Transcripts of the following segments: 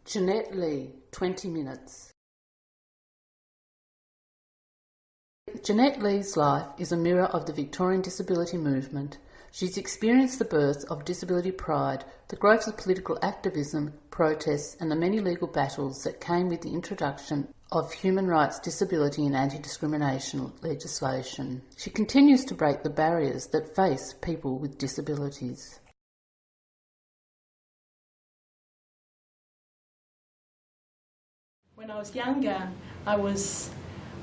Jeanette Lee, 20 minutes. Jeanette Lee's life is a mirror of the Victorian Disability Movement. She's experienced the birth of disability pride, the growth of political activism, protests and the many legal battles that came with the introduction of human rights, disability and anti-discrimination legislation. She continues to break the barriers that face people with disabilities. When I was younger, I was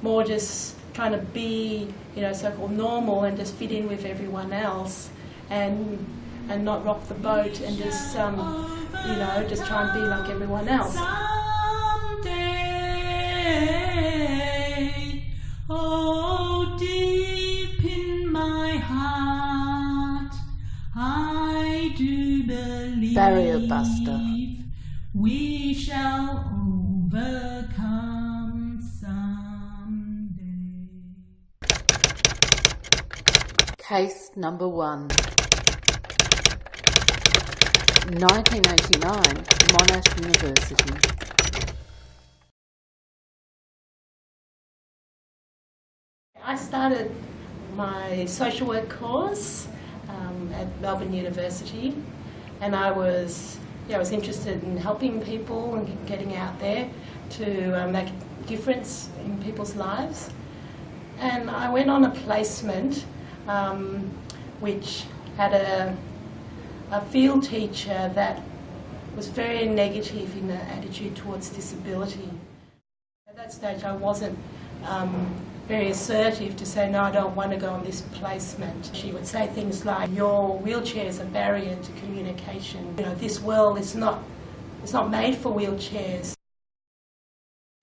more just trying to be, so-called normal and just fit in with everyone else and not rock the boat and just, just try and be like everyone else. Someday, oh, deep in my heart, I do believe Barrier buster. We shall overcome someday. Case number 1. 1989, Monash University. I started my social work course at Melbourne University, and I was interested in helping people and getting out there to make a difference in people's lives. And I went on a placement which had a field teacher that was very negative in her attitude towards disability. At that stage I wasn't very assertive to say, no, I don't want to go on this placement. She would say things like, your wheelchair is a barrier to communication. This world is not made for wheelchairs.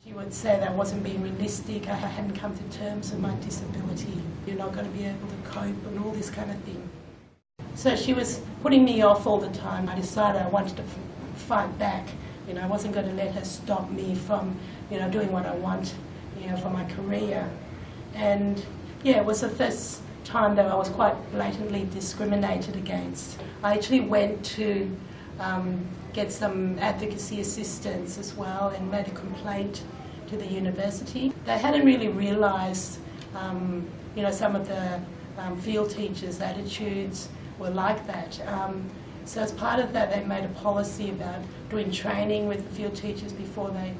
She would say that I wasn't being realistic, I hadn't come to terms with my disability. You're not going to be able to cope and all this kind of thing. So she was putting me off all the time. I decided I wanted to fight back. I wasn't going to let her stop me from, doing what I want, for my career. And it was the first time that I was quite blatantly discriminated against. I actually went to get some advocacy assistance as well and made a complaint to the university. They hadn't really realised, some of the field teachers' attitudes were like that. So as part of that, they made a policy about doing training with the field teachers before they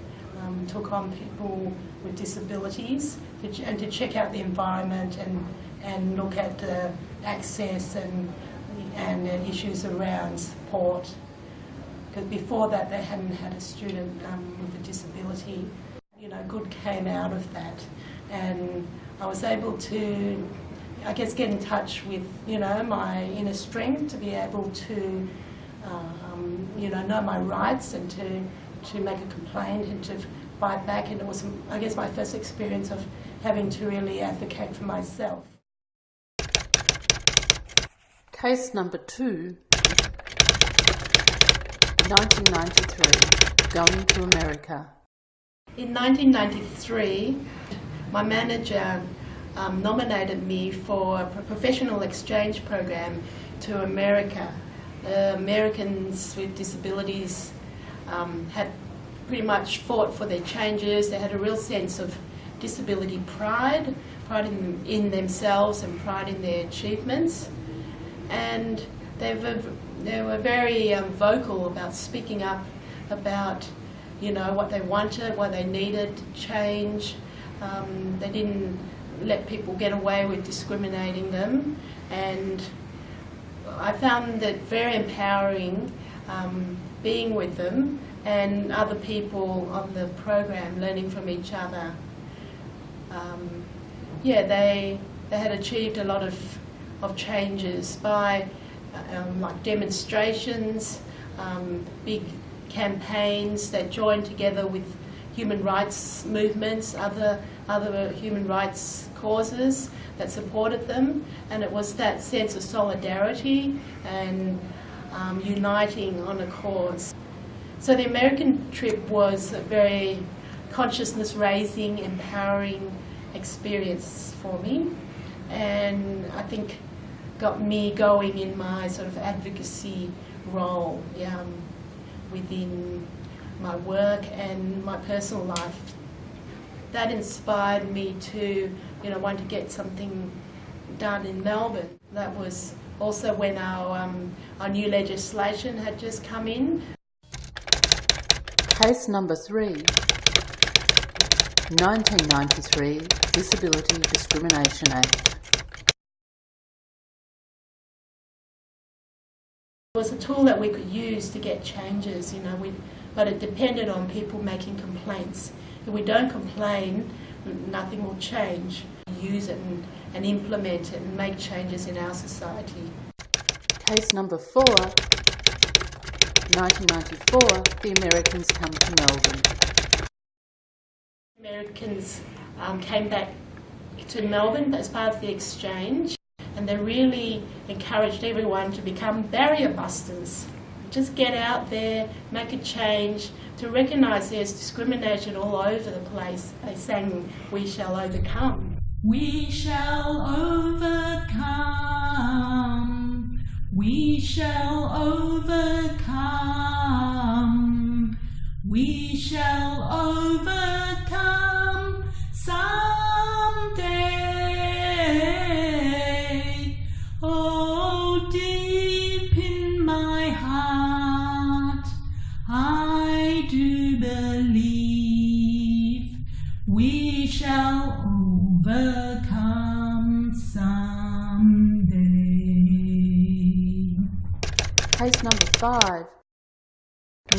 took on people with disabilities and to check out the environment and look at the access and issues around support. Because before that they hadn't had a student with a disability. Good came out of that, and I was able to, get in touch with, my inner strength to be able to, know my rights and to make a complaint and to fight back. And it was, my first experience of having to really advocate for myself. Case number 2, 1993, going to America. In 1993, my manager nominated me for a professional exchange program to America. Americans with disabilities had pretty much fought for their changes. They had a real sense of disability pride in themselves and pride in their achievements. And they were very vocal about speaking up about what they wanted, what they needed to change. They didn't let people get away with discriminating them, and I found that very empowering being with them and other people on the program, learning from each other. They had achieved a lot of changes by like demonstrations, big campaigns that joined together with human rights movements, other human rights causes that supported them, and it was that sense of solidarity and uniting on a cause. So the American trip was a very consciousness-raising, empowering experience for me, and I think got me going in my sort of advocacy role within my work and my personal life. That inspired me to, want to get something done in Melbourne. That was also when our new legislation had just come in. Case number 3, 1993 Disability Discrimination Act. It was a tool that we could use to get changes, but it depended on people making complaints. If we don't complain, nothing will change. Use it and implement it and make changes in our society. Case number 4, 1994, the Americans come to Melbourne. Americans came back to Melbourne as part of the exchange, and they really encouraged everyone to become barrier busters. Just get out there, make a change, to recognise there's discrimination all over the place. They sang, "We shall overcome." We shall overcome. We shall overcome. We shall overcome someday. Oh, deep in my heart, I do believe we shall overcome someday. Case number 5,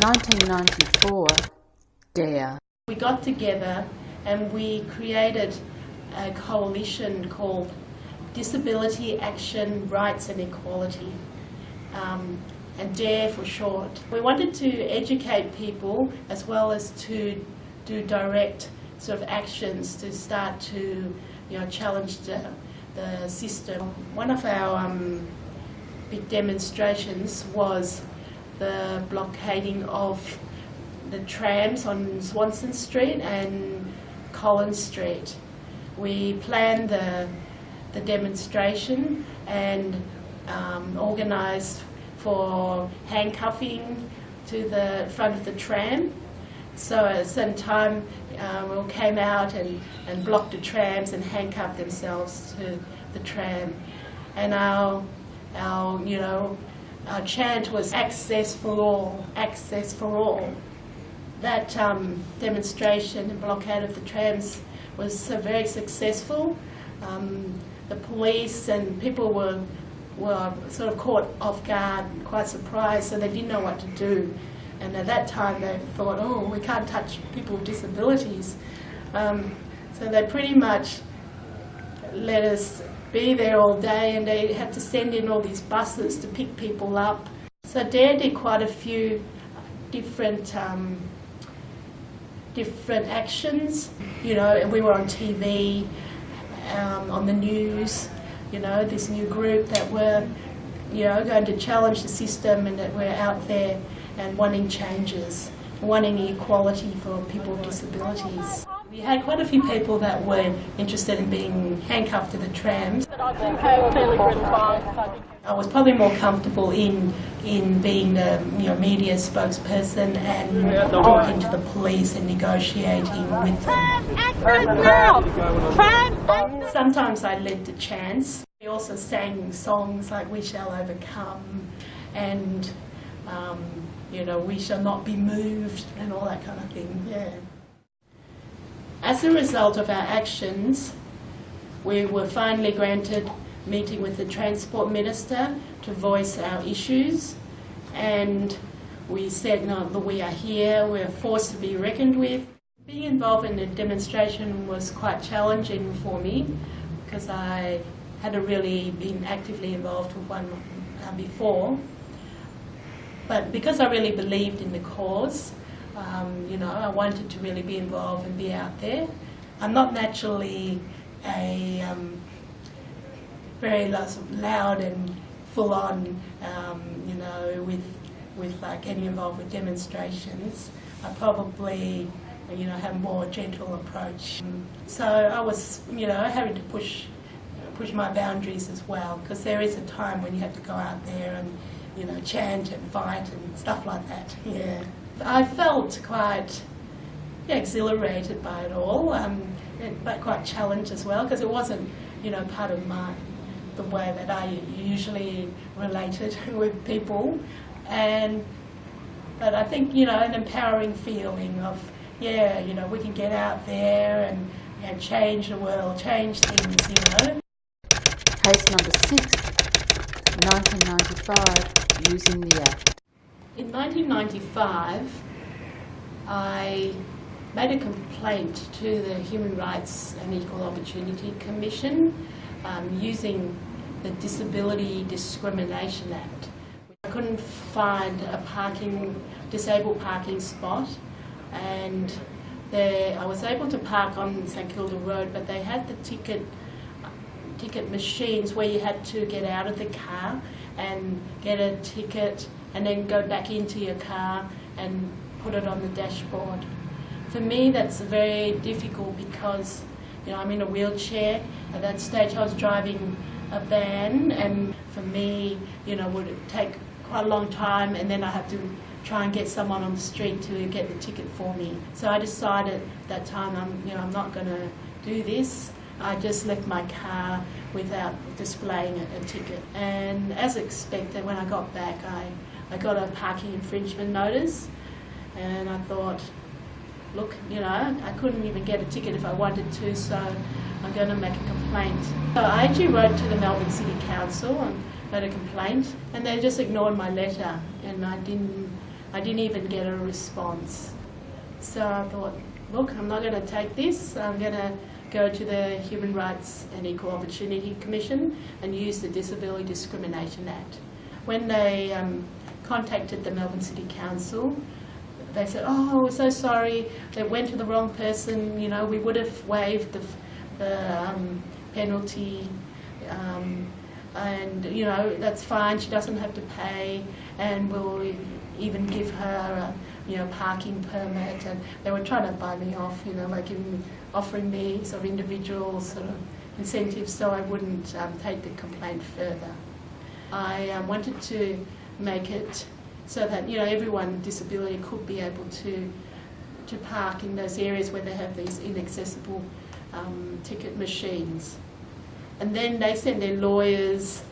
1994 DARE. We got together and we created a coalition called Disability Action, Rights and Equality, and DARE for short. We wanted to educate people as well as to do direct sort of actions to start to challenge the system. One of our big demonstrations was the blockading of the trams on Swanston Street and Collins Street. We planned the demonstration and organised for handcuffing to the front of the tram. So at a certain time, we all came out and blocked the trams and handcuffed themselves to the tram. And our chant was "Access for all, access for all." That demonstration and blockade of the trams was very successful. The police and people were sort of caught off guard, quite surprised, so they didn't know what to do. And at that time they thought, oh, we can't touch people with disabilities. So they pretty much let us be there all day, and they had to send in all these buses to pick people up. So DARE did quite a few different actions, and we were on TV, on the news, this new group that were, going to challenge the system, and that we're out there and wanting changes, wanting equality for people with disabilities. We had quite a few people that were interested in being handcuffed to the trams. I was probably more comfortable in being the media spokesperson and talking to the police and negotiating with them. Sometimes I led the chants. We also sang songs like "We Shall Overcome" and "We Shall Not Be Moved" and all that kind of thing. Yeah. As a result of our actions, we were finally granted meeting with the Transport Minister to voice our issues, and we said, no, we are here, we're a force to be reckoned with. Being involved in the demonstration was quite challenging for me because I hadn't really been actively involved with one before, but because I really believed in the cause, I wanted to really be involved and be out there. I'm not naturally a very loud and full-on, with like getting involved with demonstrations. I probably, have a more gentle approach. So I was, having to push my boundaries as well, because there is a time when you have to go out there and, chant and fight and stuff like that. Yeah. I felt quite exhilarated by it all, but quite challenged as well, because it wasn't, part of the way that I usually related with people. But I think, an empowering feeling of, we can get out there and change the world, change things, Case number 6, 1995, using the Act. In 1995, I made a complaint to the Human Rights and Equal Opportunity Commission using the Disability Discrimination Act. I couldn't find a disabled parking spot, and I was able to park on St Kilda Road, but they had the ticket machines where you had to get out of the car and get a ticket and then go back into your car and put it on the dashboard. For me, that's very difficult because I'm in a wheelchair. At that stage I was driving a van, and for me, it would take quite a long time, and then I have to try and get someone on the street to get the ticket for me. So I decided that time I'm not going to do this. I just left my car without displaying a ticket. And as expected, when I got back, I got a parking infringement notice, and I thought, look, I couldn't even get a ticket if I wanted to, so I'm going to make a complaint. So I actually wrote to the Melbourne City Council and made a complaint, and they just ignored my letter, and I didn't even get a response. So I thought, look, I'm not going to take this. I'm going to go to the Human Rights and Equal Opportunity Commission and use the Disability Discrimination Act. When they contacted the Melbourne City Council, they said, oh, we're so sorry, they went to the wrong person, we would have waived the penalty, and that's fine, she doesn't have to pay, and we'll even give her a parking permit. And they were trying to buy me off, offering me sort of individual sort of incentives so I wouldn't take the complaint further. I wanted to make it so that everyone with disability could be able to park in those areas where they have these inaccessible ticket machines. And then they sent their lawyers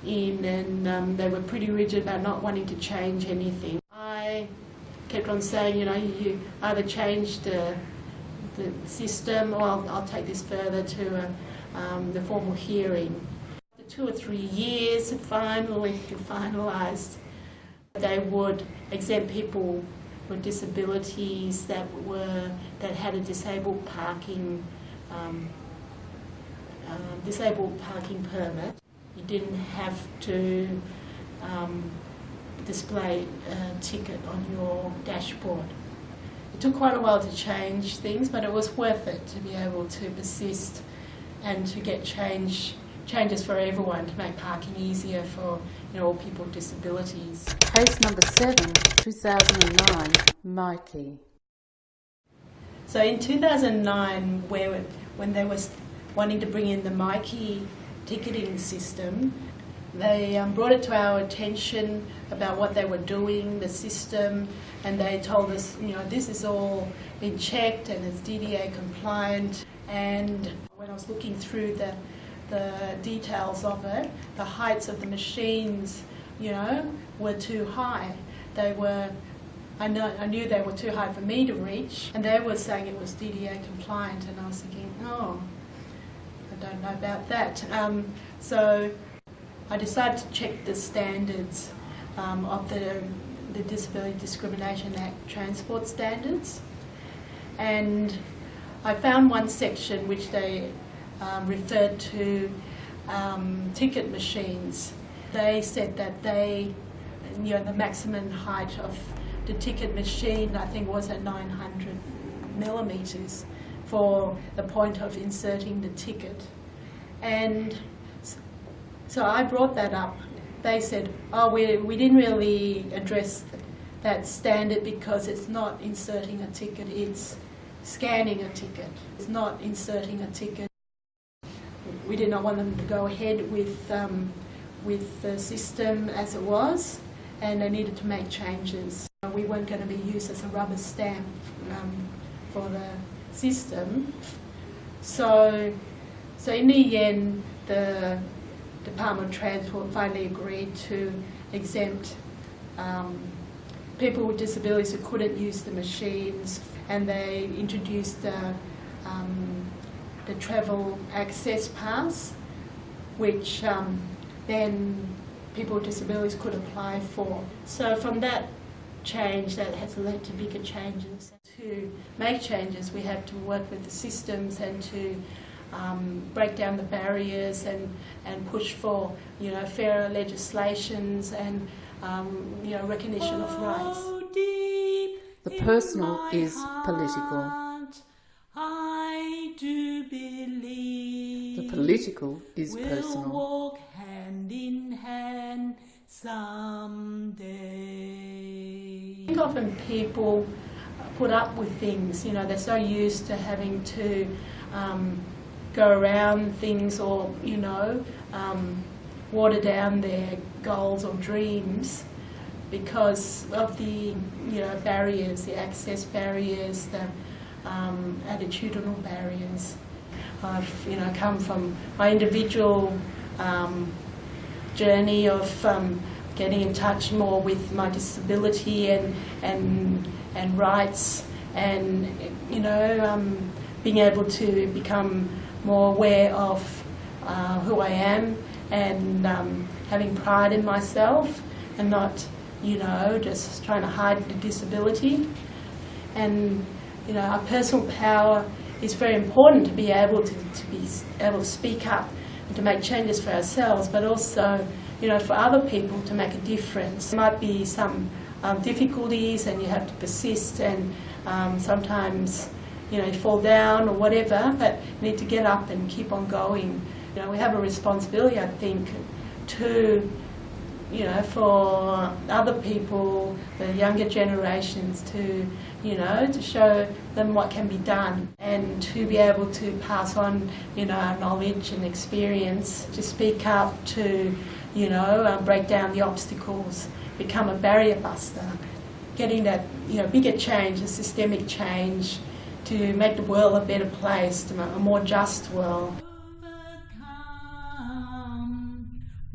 in, and they were pretty rigid about not wanting to change anything. I kept on saying, you either change the system, or I'll take this further to the formal hearing. After 2 or 3 years, it finally finalised. They would exempt people with disabilities that had a disabled parking permit. You didn't have to display a ticket on your dashboard. It took quite a while to change things, but it was worth it to be able to persist and to get changes for everyone, to make parking easier for all people with disabilities. Case number 7, 2009, Mikey. So in 2009, when they was wanting to bring in the Mikey ticketing system, they brought it to our attention about what they were doing, the system, and they told us, this is all been checked and it's DDA compliant. And when I was looking through the details of it, the heights of the machines, were too high. I knew they were too high for me to reach, and they were saying it was DDA compliant, and I was thinking, oh, I don't know about that. So I decided to check the standards of the Disability Discrimination Act transport standards, and I found one section which they referred to ticket machines. They said that the maximum height of the ticket machine, I think, was at 900 millimetres for the point of inserting the ticket. And so I brought that up. They said, oh, we didn't really address that standard because it's not inserting a ticket, it's scanning a ticket. It's not inserting a ticket. We did not want them to go ahead with the system as it was, and they needed to make changes. We weren't going to be used as a rubber stamp for the system. So in the end, the Department of Transport finally agreed to exempt people with disabilities who couldn't use the machines, and they introduced the travel access pass, which then people with disabilities could apply for. So from that change, that has led to bigger changes. To make changes, we have to work with the systems and to break down the barriers and push for, fairer legislations and recognition of rights. The personal is political. I do believe The political is we'll personal. walk hand in hand someday. I think often people put up with things, they're so used to having to go around things or, water down their goals or dreams because of the, barriers, the access barriers, the attitudinal barriers. I've, come from my individual journey of getting in touch more with my disability and rights, and being able to become more aware of who I am and having pride in myself and not, just trying to hide the disability. And our personal power is very important to be able to be able to speak up and to make changes for ourselves, but also, for other people to make a difference. There might be some difficulties and you have to persist, and sometimes, you fall down or whatever, but you need to get up and keep on going. We have a responsibility, I think, to, for other people, the younger generations, to, to show them what can be done and to be able to pass on, our knowledge and experience, to speak up, to, break down the obstacles, become a barrier buster, getting that, bigger change, a systemic change, to make the world a better place, to a more just world.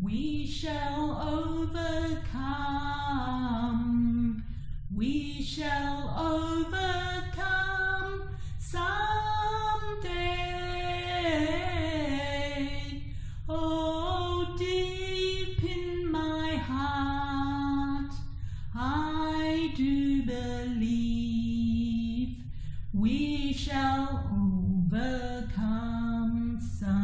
We shall overcome. We shall overcome someday. Oh, deep in my heart, I do believe we shall overcome someday.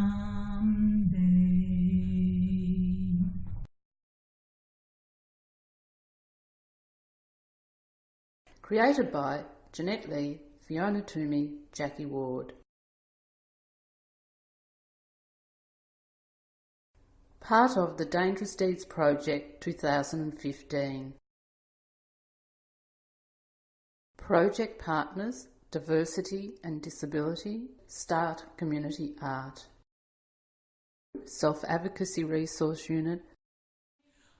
Created by Jeanette Lee, Fiona Toomey, Jacqui Ward. Part of the Dangerous Deeds Project 2015. Project partners: Diversity and Disability, Start Community Art. Self-Advocacy Resource Unit.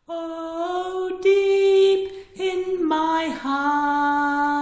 Oh, deep in my heart,